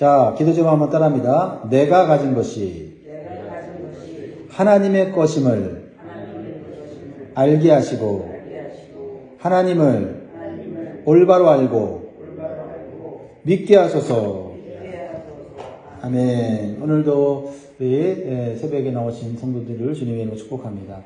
자, 기도 제목 한번 따라합니다. 내가 가진 것이 하나님의 것임을 알게 하시고 하나님을 올바로 알고 믿게 하소서. 아멘. 오늘도 우리 새벽에 나오신 성도들을 주님의 이름으로 축복합니다.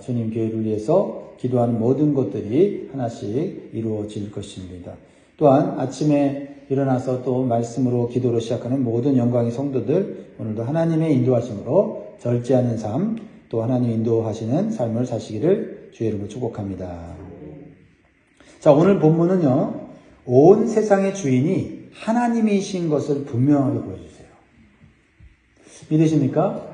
주님 교회를 위해서 기도하는 모든 것들이 하나씩 이루어질 것입니다. 또한 아침에 일어나서 또 말씀으로 기도로 시작하는 모든 영광의 성도들, 오늘도 하나님의 인도하심으로 절제하는 삶, 또 하나님 인도하시는 삶을 사시기를 주의 이름으로 축복합니다. 자, 오늘 본문은요, 온 세상의 주인이 하나님이신 것을 분명하게 보여주세요. 믿으십니까?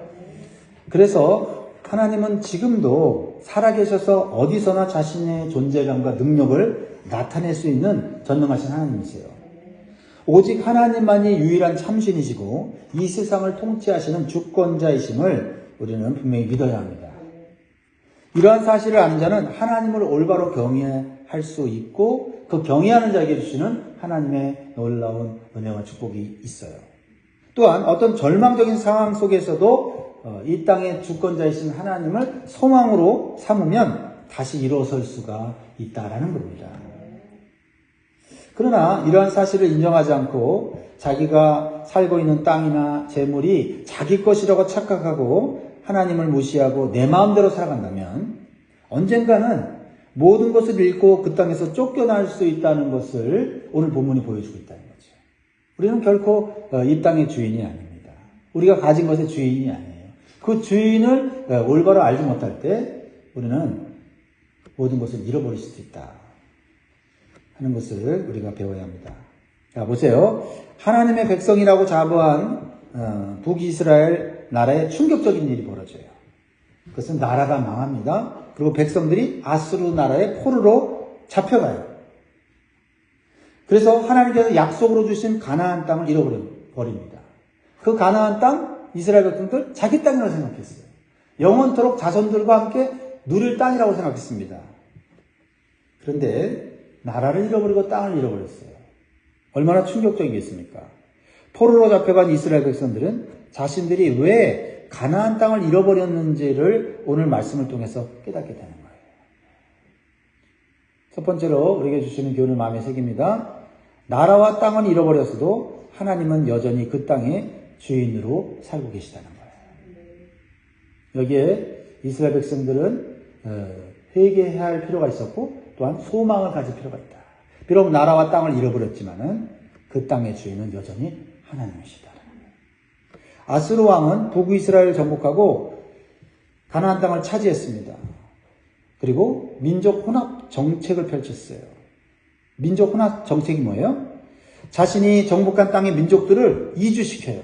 그래서 하나님은 지금도 살아계셔서 어디서나 자신의 존재감과 능력을 나타낼 수 있는 전능하신 하나님이세요. 오직 하나님만이 유일한 참신이시고 이 세상을 통치하시는 주권자이심을 우리는 분명히 믿어야 합니다. 이러한 사실을 아는 자는 하나님을 올바로 경외할 수 있고 그 경외하는 자에게 주시는 하나님의 놀라운 은혜와 축복이 있어요. 또한 어떤 절망적인 상황 속에서도 이 땅의 주권자이신 하나님을 소망으로 삼으면 다시 일어설 수가 있다라는 겁니다. 그러나 이러한 사실을 인정하지 않고 자기가 살고 있는 땅이나 재물이 자기 것이라고 착각하고 하나님을 무시하고 내 마음대로 살아간다면 언젠가는 모든 것을 잃고 그 땅에서 쫓겨날 수 있다는 것을 오늘 본문이 보여주고 있다는 거죠. 우리는 결코 이 땅의 주인이 아닙니다. 우리가 가진 것의 주인이 아니에요. 그 주인을 올바로 알지 못할 때 우리는 모든 것을 잃어버릴 수도 있다 하는 것을 우리가 배워야 합니다. 자, 보세요. 하나님의 백성이라고 자부한 북이스라엘 나라에 충격적인 일이 벌어져요. 그것은 나라가 망합니다. 그리고 백성들이 아수르 나라의 포로로 잡혀가요. 그래서 하나님께서 약속으로 주신 가나안 땅을 잃어버립니다. 그 가나안 땅, 이스라엘 백성들 자기 땅이라고 생각했어요. 영원토록 자손들과 함께 누릴 땅이라고 생각했습니다. 그런데 나라를 잃어버리고 땅을 잃어버렸어요. 얼마나 충격적이겠습니까? 포로로 잡혀간 이스라엘 백성들은 자신들이 왜 가나안 땅을 잃어버렸는지를 오늘 말씀을 통해서 깨닫게 되는 거예요. 첫 번째로 우리에게 주시는 교훈을 마음에 새깁니다. 나라와 땅은 잃어버렸어도 하나님은 여전히 그 땅의 주인으로 살고 계시다는 거예요. 여기에 이스라엘 백성들은 회개해야 할 필요가 있었고 또한 소망을 가질 필요가 있다. 비록 나라와 땅을 잃어버렸지만은 그 땅의 주인은 여전히 하나님이시다. 아수르 왕은 북이스라엘을 정복하고 가나안 땅을 차지했습니다. 그리고 민족 혼합 정책을 펼쳤어요. 민족 혼합 정책이 뭐예요? 자신이 정복한 땅의 민족들을 이주시켜요.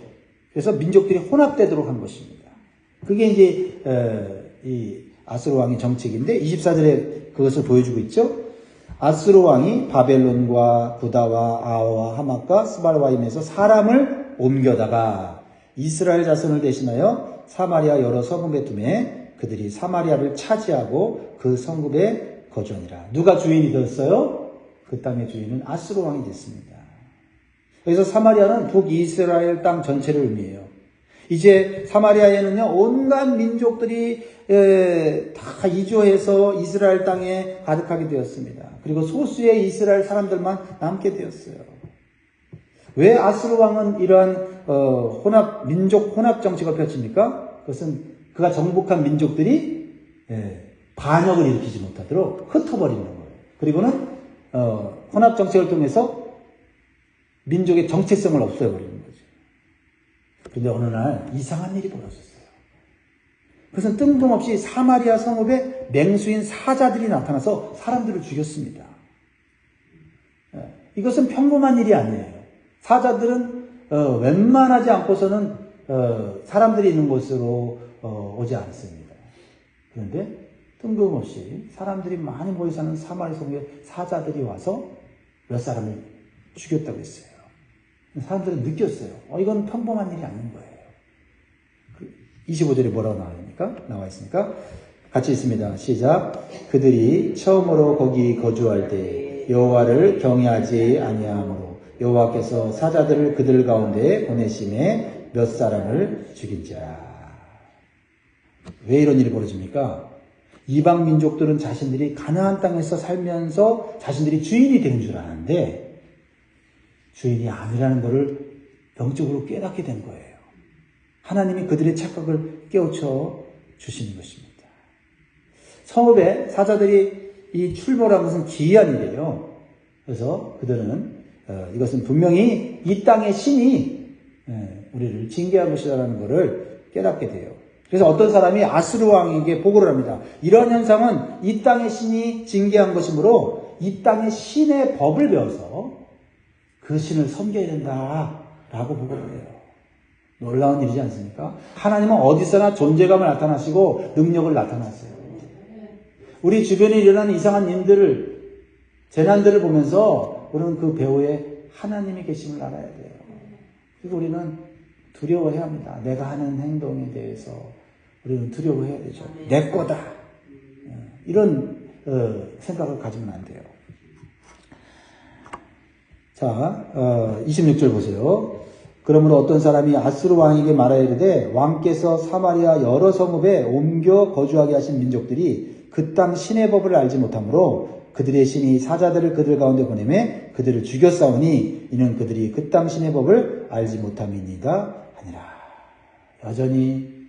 그래서 민족들이 혼합되도록 한 것입니다. 그게 이제 이 아수르 왕의 정책인데 24절에 그것을 보여주고 있죠. 아수르 왕이 바벨론과 구다와 아어와 하맛과 스발와임에서 사람을 옮겨다가 이스라엘 자손을 대신하여 사마리아 여러 성읍에 두매 그들이 사마리아를 차지하고 그 성읍에 거주하니라. 누가 주인이 되었어요? 그 땅의 주인은 아수르 왕이 됐습니다. 그래서 사마리아는 북이스라엘 땅 전체를 의미해요. 이제 사마리아에는요, 온갖 민족들이 다 이주해서 이스라엘 땅에 가득하게 되었습니다. 그리고 소수의 이스라엘 사람들만 남게 되었어요. 왜 아수르 왕은 이러한 민족 혼합 정책을 펼칩니까? 그것은 그가 정복한 민족들이 반역을 일으키지 못하도록 흩어버리는 거예요. 그리고는 혼합 정책을 통해서 민족의 정체성을 없애버리는 거죠. 그런데 어느 날 이상한 일이 벌어졌어요. 그것은 뜬금없이 사마리아 성읍에 맹수인 사자들이 나타나서 사람들을 죽였습니다. 이것은 평범한 일이 아니에요. 사자들은 웬만하지 않고서는 사람들이 있는 곳으로 오지 않습니다. 그런데 뜬금없이 사람들이 많이 모여 사는 사마리아 성읍에 사자들이 와서 몇 사람을 죽였다고 했어요. 사람들은 느꼈어요. 이건 평범한 일이 아닌 거예요. 25절에 뭐라고 나와 있습니까? 같이 있습니다. 시작. 그들이 처음으로 거기 거주할 때 여호와를 경외하지 아니하므로 여호와께서 사자들을 그들 가운데 보내심에 몇 사람을 죽인지라. 왜 이런 일이 벌어집니까? 이방 민족들은 자신들이 가나안 땅에서 살면서 자신들이 주인이 되는 줄 아는데 주인이 아니라는 것을 영적으로 깨닫게 된 거예요. 하나님이 그들의 착각을 깨우쳐 주시는 것입니다. 성읍에 사자들이 이 출몰한 것은 기이한 일이에요. 그래서 그들은 이것은 분명히 이 땅의 신이 우리를 징계한 것이라는 것을 깨닫게 돼요. 그래서 어떤 사람이 아수르 왕에게 보고를 합니다. 이런 현상은 이 땅의 신이 징계한 것이므로 이 땅의 신의 법을 배워서 그 신을 섬겨야 된다라고 보고를 해요. 놀라운 일이지 않습니까? 하나님은 어디서나 존재감을 나타나시고 능력을 나타나세요. 우리 주변에 일어나는 이상한 일들을, 재난들을 보면서 우리는 그 배후에 하나님이 계심을 알아야 돼요. 그리고 우리는 두려워해야 합니다. 내가 하는 행동에 대해서 우리는 두려워해야 되죠. 내 거다. 이런 생각을 가지면 안 돼요. 자, 26절 보세요. 그러므로 어떤 사람이 아수르 왕에게 말하여 이르되 왕께서 사마리아 여러 성읍에 옮겨 거주하게 하신 민족들이 그 땅 신의 법을 알지 못하므로 그들의 신이 사자들을 그들 가운데 보내매 그들을 죽였사오니 이는 그들이 그 땅 신의 법을 알지 못함이니이다 하니라. 여전히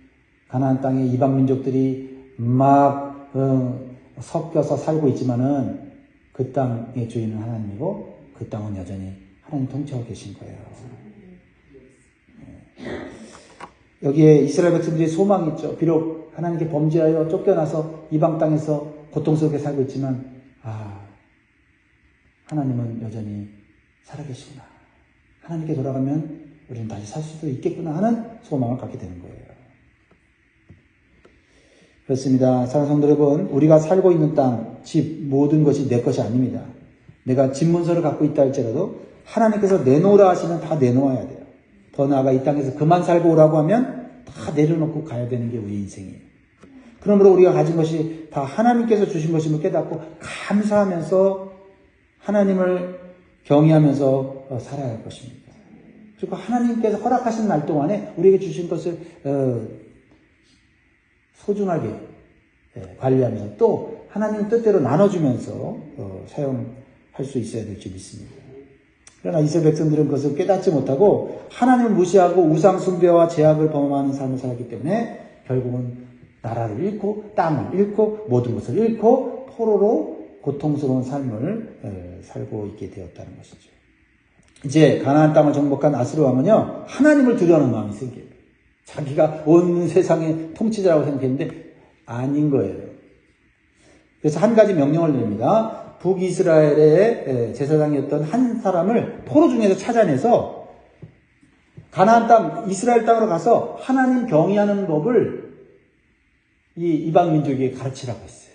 가나안 땅의 이방 민족들이 막 섞여서 살고 있지만은 그 땅의 주인은 하나님이고 그 땅은 여전히 하나님 통치하고 계신 거예요. 여기에 이스라엘 백성들이 소망이 있죠. 비록 하나님께 범죄하여 쫓겨나서 이방 땅에서 고통스럽게 살고 있지만 하나님은 여전히 살아계시구나. 하나님께 돌아가면 우리는 다시 살 수도 있겠구나 하는 소망을 갖게 되는 거예요. 그렇습니다. 사랑하는 성도 여러분, 우리가 살고 있는 땅, 집, 모든 것이 내 것이 아닙니다. 내가 집 문서를 갖고 있다 할지라도 하나님께서 내놓으라 하시면 다 내놓아야 돼요. 더 나아가 이 땅에서 그만 살고 오라고 하면 다 내려놓고 가야 되는 게 우리 인생이에요. 그러므로 우리가 가진 것이 다 하나님께서 주신 것임을 깨닫고 감사하면서 하나님을 경외하면서 살아야 할 것입니다. 그리고 하나님께서 허락하신 날 동안에 우리에게 주신 것을 소중하게 관리하면서 또 하나님 뜻대로 나눠주면서 사용할 수 있어야 될 줄 믿습니다. 그러나 이스라엘 백성들은 그것을 깨닫지 못하고 하나님을 무시하고 우상 숭배와 제약을 범하는 삶을 살았기 때문에 결국은 나라를 잃고 땅을 잃고 모든 것을 잃고 포로로 고통스러운 삶을 살고 있게 되었다는 것이죠. 이제 가나안 땅을 정복한 아수르 왕은요, 하나님을 두려워하는 마음이 생겨요. 자기가 온 세상의 통치자라고 생각했는데 아닌 거예요. 그래서 한 가지 명령을 내립니다. 북이스라엘의 제사장이었던 한 사람을 포로 중에서 찾아내서 가나안 땅, 이스라엘 땅으로 가서 하나님 경외하는 법을 이 이방 민족에게 가르치라고 했어요.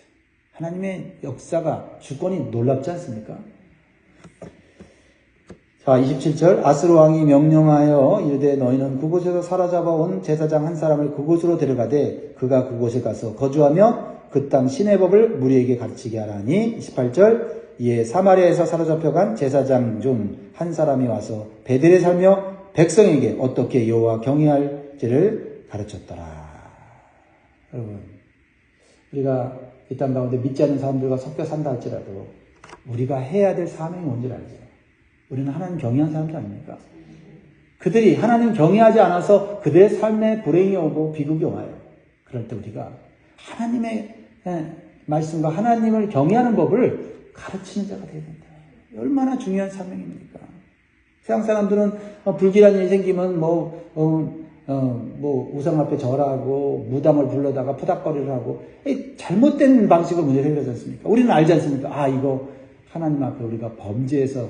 하나님의 역사가, 주권이 놀랍지 않습니까? 자, 27절. 아수르 왕이 명령하여 이르되 너희는 그곳에서 사로잡아온 제사장 한 사람을 그곳으로 데려가되 그가 그곳에 가서 거주하며 그 땅 신의 법을 무리에게 가르치게 하라니. 28절. 이에 사마리아에서 사로잡혀간 제사장 중 한 사람이 와서 베델에 살며 백성에게 어떻게 여호와 경외할지를 가르쳤더라. 여러분, 우리가 이 땅 가운데 믿지 않는 사람들과 섞여 산다 할지라도 우리가 해야 될 사명이 뭔지 알죠? 우리는 하나님 경외하는 사람들 아닙니까? 그들이 하나님 경외하지 않아서 그들의 삶에 불행이 오고 비극이 와요. 그럴 때 우리가 하나님의 말씀과 하나님을 경외하는 법을 가르치는 자가 되어야 된다. 얼마나 중요한 사명입니까? 세상 사람들은 불길한 일이 생기면 우상 앞에 절하고 무당을 불러다가 푸닥거리를 하고 잘못된 방식으로 문제를 해결하지 않습니까? 우리는 알지 않습니까? 이거 하나님 앞에 우리가 범죄해서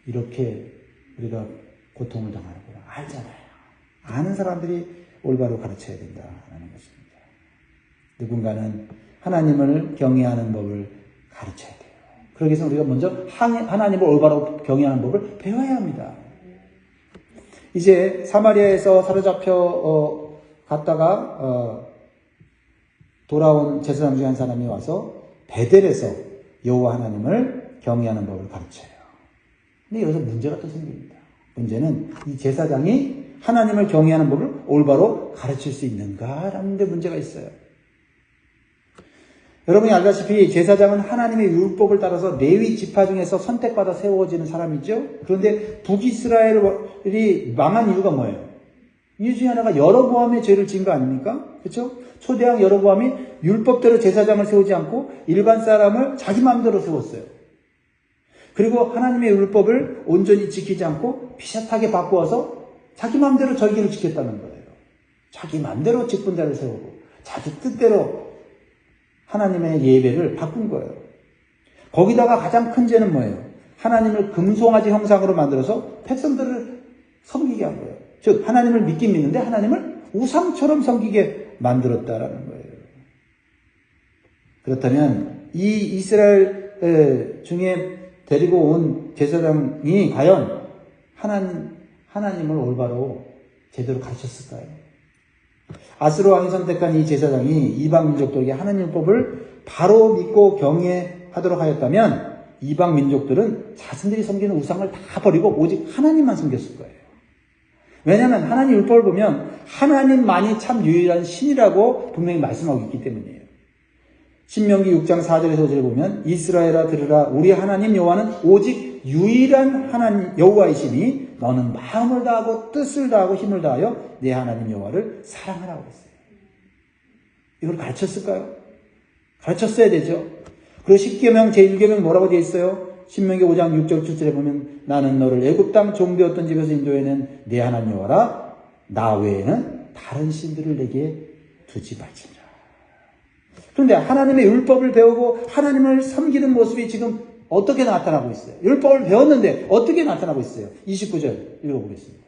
이렇게 우리가 고통을 당하는구나. 알잖아요. 아는 사람들이 올바로 가르쳐야 된다는 것입니다. 누군가는 하나님을 경외하는 법을 가르쳐야 돼요. 그러기 위해서 우리가 먼저 하나님을 올바로 경외하는 법을 배워야 합니다. 이제 사마리아에서 사로잡혀 갔다가 돌아온 제사장 중에 한 사람이 와서 베델에서 여호와 하나님을 경외하는 법을 가르쳐요. 근데 여기서 문제가 또 생깁니다. 문제는 이 제사장이 하나님을 경외하는 법을 올바로 가르칠 수 있는가라는 데 문제가 있어요. 여러분이 알다시피 제사장은 하나님의 율법을 따라서 레위 지파 중에서 선택받아 세워지는 사람이죠. 그런데 북이스라엘이 망한 이유가 뭐예요? 이유 중에 하나가 여로보암의 죄를 지은 거 아닙니까? 그렇죠? 초대왕 여로보암이 율법대로 제사장을 세우지 않고 일반 사람을 자기 마음대로 세웠어요. 그리고 하나님의 율법을 온전히 지키지 않고 비슷하게 바꾸어서 자기 마음대로 절기를 지켰다는 거예요. 자기 마음대로 직분자를 세우고 자기 뜻대로 하나님의 예배를 바꾼 거예요. 거기다가 가장 큰 죄는 뭐예요? 하나님을 금송아지 형상으로 만들어서 백성들을 섬기게 한 거예요. 즉 하나님을 믿긴 믿는데 하나님을 우상처럼 섬기게 만들었다라는 거예요. 그렇다면 이 이스라엘 중에 데리고 온 제사장이 과연 하나님을 올바로 제대로 가르쳤을까요? 아스로 왕이 선택한 이 제사장이 이방 민족들에게 하나님 율법을 바로 믿고 경외하도록 하였다면 이방 민족들은 자신들이 섬기는 우상을 다 버리고 오직 하나님만 섬겼을 거예요. 왜냐하면 하나님 율법을 보면 하나님만이 참 유일한 신이라고 분명히 말씀하고 있기 때문이에요. 신명기 6장 4절에서 5절을 보면 이스라엘아 들으라 우리 하나님 여호와는 오직 유일한 하나님 여호와이시니 너는 마음을 다하고 뜻을 다하고 힘을 다하여 내 하나님 여호와를 사랑하라고 했어요. 이걸 가르쳤을까요? 가르쳤어야 되죠. 그리고 10계명 제1계명 뭐라고 되어 있어요? 신명기 5장 6절 7절에 보면 나는 너를 애굽 땅 종되었던 집에서 인도해낸 내 하나님 여호와라 나 외에는 다른 신들을 내게 두지 말지니라. 그런데 하나님의 율법을 배우고 하나님을 섬기는 모습이 지금 어떻게 나타나고 있어요? 율법을 배웠는데 어떻게 나타나고 있어요? 29절 읽어보겠습니다.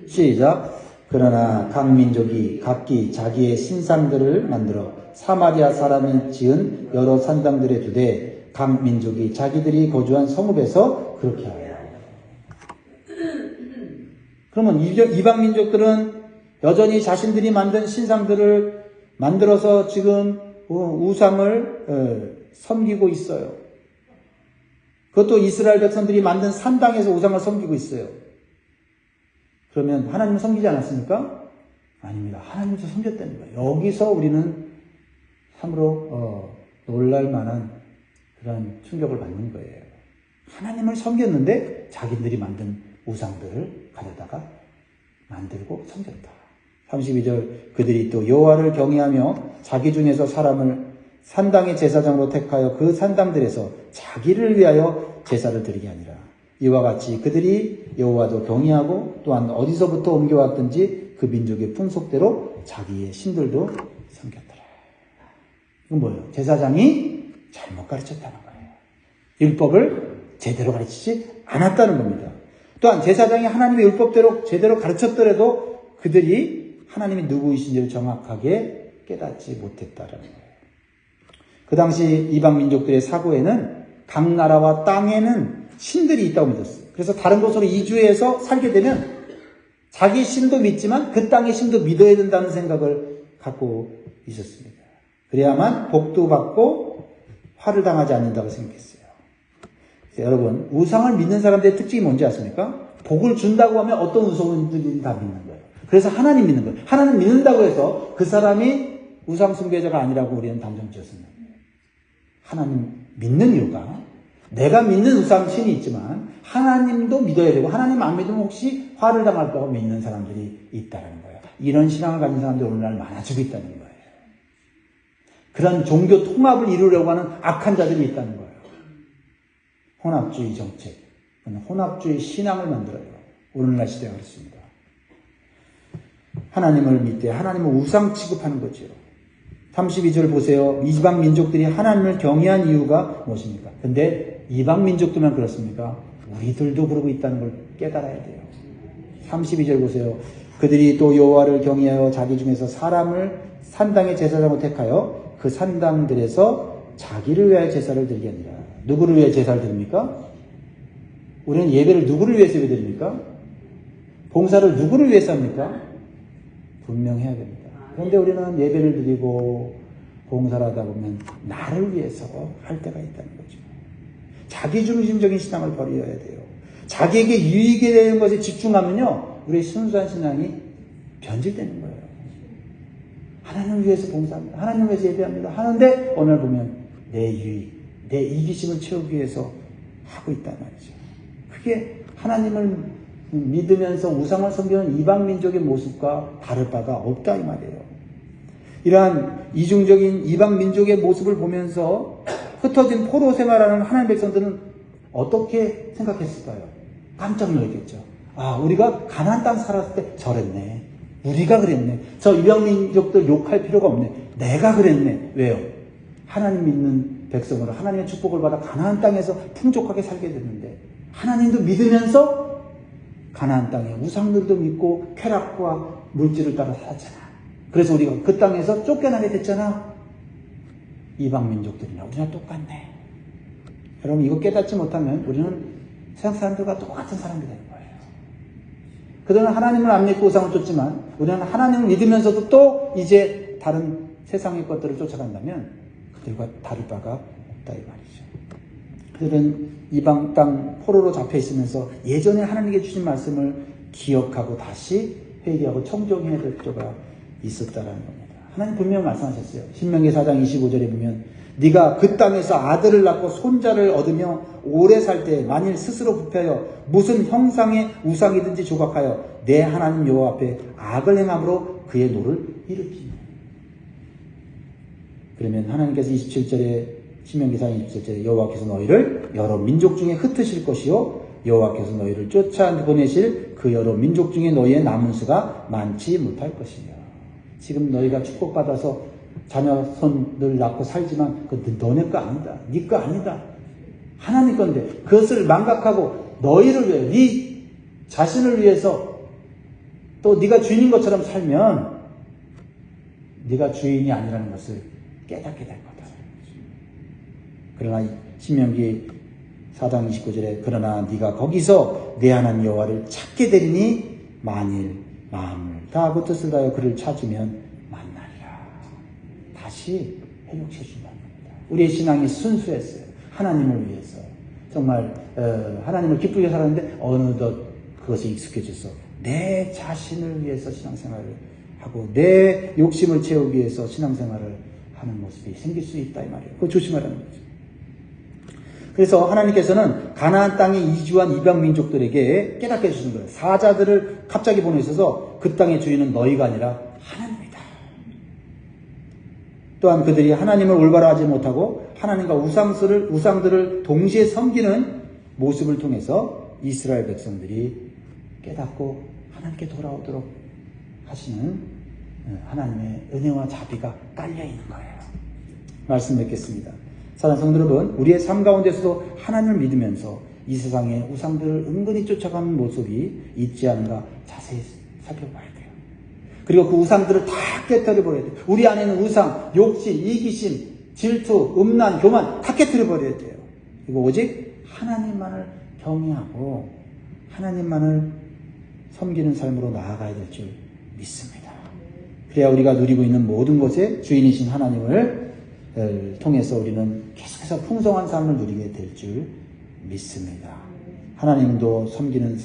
시작. 그러나 각 민족이 각기 자기의 신상들을 만들어 사마리아 사람이 지은 여러 산당들에 두되 각 민족이 자기들이 거주한 성읍에서 그렇게 하여. 그러면 이방 민족들은 여전히 자신들이 만든 신상들을 만들어서 지금 우상을 섬기고 있어요. 그것도 이스라엘 백성들이 만든 산당에서 우상을 섬기고 있어요. 그러면 하나님을 섬기지 않았습니까? 아닙니다. 하나님도 섬겼다는 거예요. 여기서 우리는 참으로 놀랄 만한 그런 충격을 받는 거예요. 하나님을 섬겼는데 자기들이 만든 우상들을 가져다가 만들고 섬겼다. 32절 그들이 또 여호와를 경외하며 자기 중에서 사람을 산당의 제사장으로 택하여 그 산당들에서 자기를 위하여 제사를 드리게 하니라. 이와 같이 그들이 여호와도 경외하고 또한 어디서부터 옮겨왔든지 그 민족의 풍속대로 자기의 신들도 섬겼더라. 이건 뭐예요? 제사장이 잘못 가르쳤다는 거예요. 율법을 제대로 가르치지 않았다는 겁니다. 또한 제사장이 하나님의 율법대로 제대로 가르쳤더라도 그들이 하나님이 누구이신지를 정확하게 깨닫지 못했다라는 거예요. 그 당시 이방 민족들의 사고에는 각 나라와 땅에는 신들이 있다고 믿었어요. 그래서 다른 곳으로 이주해서 살게 되면 자기 신도 믿지만 그 땅의 신도 믿어야 된다는 생각을 갖고 있었습니다. 그래야만 복도 받고 화를 당하지 않는다고 생각했어요. 여러분, 우상을 믿는 사람들의 특징이 뭔지 아십니까? 복을 준다고 하면 어떤 우상들이 다 믿는 거예요. 그래서 하나님 믿는 거예요. 하나님 믿는다고 해서 그 사람이 우상 숭배자가 아니라고 우리는 단정 지었습니다. 하나님 믿는 이유가 내가 믿는 우상 신이 있지만 하나님도 믿어야 되고 하나님 안 믿으면 혹시 화를 당할까 봐 믿는 사람들이 있다는 거예요. 이런 신앙을 가진 사람들이 오늘날 많아지고 있다는 거예요. 그런 종교 통합을 이루려고 하는 악한 자들이 있다는 거예요. 혼합주의 정책, 혼합주의 신앙을 만들어요. 오늘날 시대가 그렇습니다. 하나님을 믿되 하나님을 우상 취급하는 거죠. 32절 보세요. 이방 민족들이 하나님을 경외한 이유가 무엇입니까? 근데 이방 민족들만 그렇습니까? 우리들도 그러고 있다는 걸 깨달아야 돼요. 32절 보세요. 그들이 또 여호와를 경외하여 자기 중에서 사람을 산당의 제사장으로 택하여 그 산당들에서 자기를 위하여 제사를 드리게 하니라. 누구를 위해 제사를 드립니까? 우리는 예배를 누구를 위해서 드립니까? 봉사를 누구를 위해서 합니까? 분명해야 됩니다. 그런데 우리는 예배를 드리고 봉사를 하다 보면 나를 위해서 할 때가 있다는 거죠. 자기중심적인 신앙을 버려야 돼요. 자기에게 유익이 되는 것에 집중하면요, 우리의 순수한 신앙이 변질되는 거예요. 하나님을 위해서 봉사합니다. 하나님을 위해서 예배합니다. 하는데 오늘 보면 내 유익, 내 이기심을 채우기 위해서 하고 있단 말이죠. 그게 하나님을 믿으면서 우상을 섬기는 이방민족의 모습과 다를 바가 없다 이 말이에요. 이러한 이중적인 이방민족의 모습을 보면서 흩어진 포로 생활하는 하나님의 백성들은 어떻게 생각했을까요? 깜짝 놀랐겠죠. 아, 우리가 가나안 땅 살았을 때 저랬네. 우리가 그랬네. 저 이방민족들 욕할 필요가 없네. 내가 그랬네. 왜요? 하나님 믿는 백성으로 하나님의 축복을 받아 가나안 땅에서 풍족하게 살게 됐는데 하나님도 믿으면서 가나안 땅에 우상들도 믿고 쾌락과 물질을 따라 살았잖아. 그래서 우리가 그 땅에서 쫓겨나게 됐잖아. 이방민족들이나 우리나 똑같네. 여러분 이거 깨닫지 못하면 우리는 세상 사람들과 똑같은 사람이 되는 거예요. 그들은 하나님을 안 믿고 우상을 쫓지만 우리는 하나님을 믿으면서도 또 이제 다른 세상의 것들을 쫓아간다면 그들과 다를 바가 없다 이 말이죠. 그들은 이방 땅 포로로 잡혀 있으면서 예전에 하나님께 주신 말씀을 기억하고 다시 회개하고 청정해야 될 필요가 있었다라는 겁니다. 하나님 분명히 말씀하셨어요. 신명기 4장 25절에 보면 네가 그 땅에서 아들을 낳고 손자를 얻으며 오래 살 때 만일 스스로 부패하여 무슨 형상의 우상이든지 조각하여 내 하나님 여호와 앞에 악을 행함으로 그의 노를 일으키며. 그러면 하나님께서 27절에 신명기 4장 27절에 여호와께서 너희를 여러 민족 중에 흩으실 것이요 여호와께서 너희를 쫓아보내실 그 여러 민족 중에 너희의 남은 수가 많지 못할 것이며. 지금 너희가 축복받아서 자녀손을 낳고 살지만 그 너네 거 아니다. 네 거 아니다. 하나님 건데 그것을 망각하고 너희를 위해 네 자신을 위해서 또 네가 주인인 것처럼 살면 네가 주인이 아니라는 것을 깨닫게 될 거다. 그러나 신명기 4장 29절에 그러나 네가 거기서 내 하나님 여호와를 찾게 되리니 만일 마음을 다하고 뜻을 다하여 그를 찾으면 만나리라. 다시 회복해 준다는 겁니다. 우리의 신앙이 순수했어요. 하나님을 위해서 정말 하나님을 기쁘게 살았는데 어느덧 그것에 익숙해져서 내 자신을 위해서 신앙생활을 하고 내 욕심을 채우기 위해서 신앙생활을 하는 모습이 생길 수 있다 이 말이에요. 그거 조심하라는 거죠. 그래서 하나님께서는 가나안 땅에 이주한 이방 민족들에게 깨닫게 해주신 거예요. 사자들을 갑자기 보내셔서 그 땅의 주인은 너희가 아니라 하나님이다. 또한 그들이 하나님을 올바로 하지 못하고 하나님과 우상들을 동시에 섬기는 모습을 통해서 이스라엘 백성들이 깨닫고 하나님께 돌아오도록 하시는 하나님의 은혜와 자비가 깔려 있는 거예요. 말씀 맺겠습니다. 사랑하는 성도 여러분, 우리의 삶 가운데서도 하나님을 믿으면서 이 세상의 우상들을 은근히 쫓아가는 모습이 있지 않은가 자세히 살펴봐야 돼요. 그리고 그 우상들을 다 깨뜨려버려야 돼요. 우리 안에는 우상, 욕심, 이기심, 질투, 음란, 교만 다 깨뜨려버려야 돼요. 그리고 오직 하나님만을 경외하고 하나님만을 섬기는 삶으로 나아가야 될 줄 믿습니다. 그래야 우리가 누리고 있는 모든 것의 주인이신 하나님을 통해서 우리는 계속해서 풍성한 삶을 누리게 될 줄 믿습니다. 하나님도 섬기는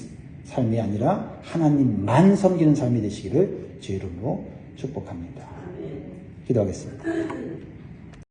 삶이 아니라 하나님만 섬기는 삶이 되시기를 주의 이름으로 축복합니다. 기도하겠습니다.